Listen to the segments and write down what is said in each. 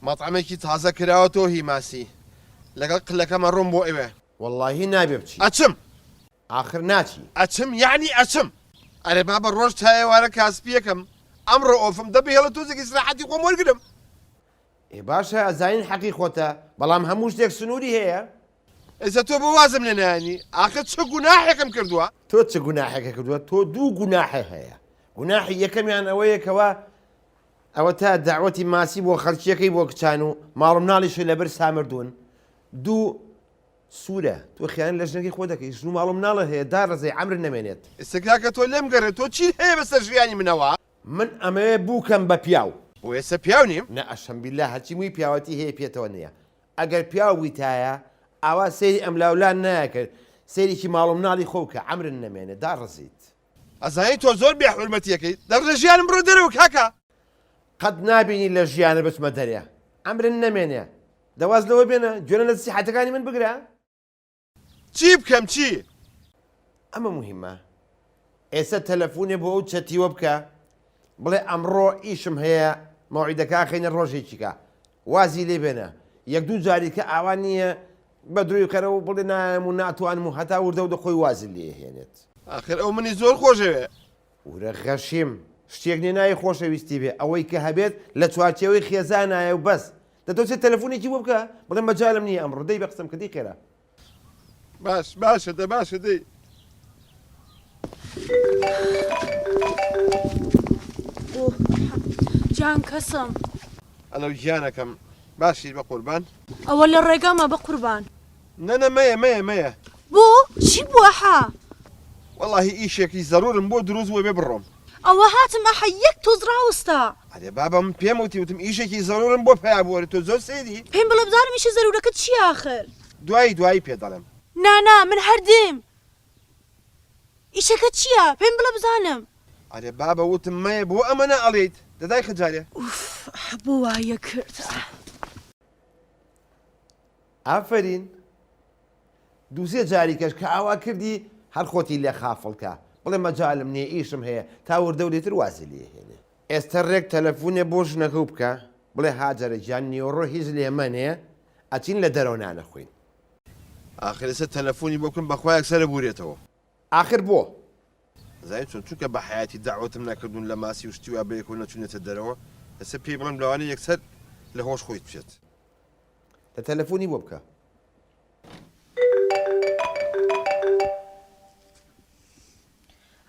مەطعمێکی تازە کراوەتەوە هی ماسی لەگەڵ قلەکەمە ڕۆم بۆ ئێوە. واللهی نابێ بچی. ئەچم آخر ناچی. ئەچم یعنی ئەچم. ئەرێ بابە ڕۆژ تا ئێوارە کاسپیەکەم ئەمڕۆ ئۆفم دەبێ هێڵە تۆزێکی سراحەتی خۆم وەرگرم. ئێ باشە ئەزانین حەقی خۆتە بەڵام هەموو شتێک سنووری هەیە. ئێستا تۆ بە وازم لێ نایانی ئاخر چه گوناحێکم کردووە؟ تۆ چه گوناحێکە کردووە؟ تۆ دوو گوناحە هەیە. گوناحی یەکەمیان ئەوەیەکەوە ئەوە تا داوەتی ماسی بۆ خەڵکیەکەی بۆ کچان و ماڵم ناڵیشی لەبەر سامردوون. دوو سوورە تۆ خیان لە ژنەکەی خۆ دەکەی ژن و ماڵم ناڵە هەیە داڕزەی عەمر نەمێنێت. ئێستا کاکە تۆ لێم گەڕێت تۆ چی هەیە بەسەر ژیانی منەوە؟ من ئەمەوێ بووکەم بە پیاو. بۆ ئێستا پیاو نیم؟ نە ئەشەمبیللا هەرچی مووی پیاوەتی هەیە پێێتەوە نییە. ئەگەر پیاو ویتایە ئاوا سەیری ئەم لاولان نایەکرد سەیرێکی ماڵم ناڵی خۆکە عەمرن نەمێنێ داڕزیت. ئەزانی تۆ زۆر بێحورمەتیەکەی دەڕە ژیانم بڕۆ دەرەوە کاکە. قەت نابینی لە ژیانە بچمە دەرێ ئەمرن نەمێنێ دەواز لەوە بێنە گوێنە لە سیحەتەکانی من بگرە. چی بکەم چی؟ ئەمە موهیمە. ئێستا تەلەفۆنێ بۆ ئەو چەتیوە بکە بڵێ ئەمڕۆ ئیشم هەیە مەوعیدەکە خەینە ڕۆژێکیکە وازی لێ بێنە یەک دوو جاریکە ئاوان نییە بە دروی قەرەوە بڵێ نایم و ناتوانم و هەتا وردە و دەخۆی وازی لێ هێنێت. ئاخر ئەو منی زۆر خۆشەوێ. ورە غەشیم شتێک نێ نایە خۆشەویستی بێ ئەوەی کە هەبێت لە چوارچێوەی خێزانایە و بەس دەتۆچێت تەلەفۆنێکی بۆ بکە بڵێ مەجالم نییە ئەمڕۆ دەی بە قسەم کردی خێرا. باش باشە دە باشە دەی. جان کەسم ئەلەو گیانەکەم باشی بە قوربان. ئەوە لە ڕێگامە بە قوربان. نەنە مەیە مەیە مەیە. بۆ چی بووە؟ وەڵاهی ئیشێکی زەرورم بۆ دروست بووە بێ بڕۆم. ئەوە هاتم ئەحە یەک تۆز ڕاوەستا. ئەرێ بابا من پێم وتم ئیشێکی زەرورم بۆ پیا بووەرە تۆ زۆر سێدی. پێم بڵێ بزانم ئیشە زەرورەکە چی ئاخر؟ دوایی پێ دەڵێم. نانا من هەردێم. ئیشەکە چییە؟ پێم بڵێ بزانم. ئەرێ بابە وتم مەیە بۆ ئەمەنە ئەڵێیت دەدای خەجارێ. بۆ وایە کرد. ئافرین دووسێ جاریکەش کە ئاوا کردی هەر خۆتی لێ خافڵکە بڵێ مەجالم نییە ئیشم هەیە تا وردە و لێتر وازی لێ هێنێ. ئێستا ڕێک تەلەفۆنێ بۆ ژنەکە بکە بڵێ هاجەرە گیان نیوەڕۆ هیچ لێمەنێ ئەچین لە دەرەوە نانەخوین. ئاخر ئێستا تەلەفۆنی بۆ بکەم بەخوایەک سەرە بورێتەوە. ئاخر بۆ زای چونکە بە حیاتی داوەتم نەکردوون لە ماسی وشتی و بەیەک و نەچونێتە دەرەوە ئێستا پێی بڵێم لەوانە یەکسەر لە هۆش خۆیت بچێت. لە تەلەفۆنی بۆ بکە.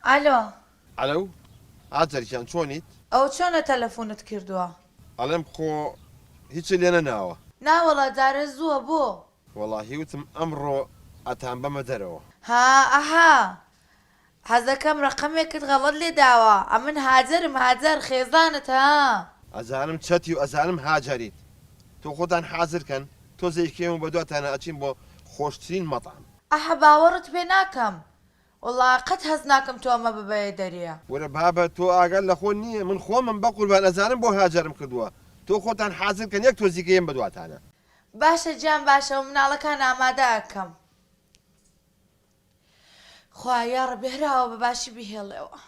ئالۆ ئەلەو ئاجەرکیان چۆنیت؟ ئەو چۆنە تەلەفۆنت کردووە؟ ئەڵێم خۆ هیچ لێنە ناوە. ناوەڵە جارە زووە بۆ؟ وەڵاهی وتم ئەمڕۆ ئەتان بەمە دەرەوە. ها ئەها حەزەکەم ڕقەمێکت غەڵەت لێ داوە ئەمن هاجرم هاجر خێزانت ها ئەزانم چەتی و ئەزانم هاجاریت تۆ خۆتان حازرکەن تۆ زەیکێم و بە دواتانە ئەچین بۆ خۆشترین مەطعم. ئەحە باوەڕت پێ ناکەم وڵا قەت هەز ناکەم تۆ ئەمە ببەیە دەریە. وەرە بابە تۆ ئاگەر لە خۆ نییە من خۆمم بە قوربان ئەزانم بۆ هاجرم کردووە تۆ خۆتان حازرکەن یەک تۆزیکەیم بە دواتانە. باشە گیان باشە و مناڵەکان ئامادە ئەکەم. خوا یا ڕەبێ هەراوە بە باشی بهێڵێەوە.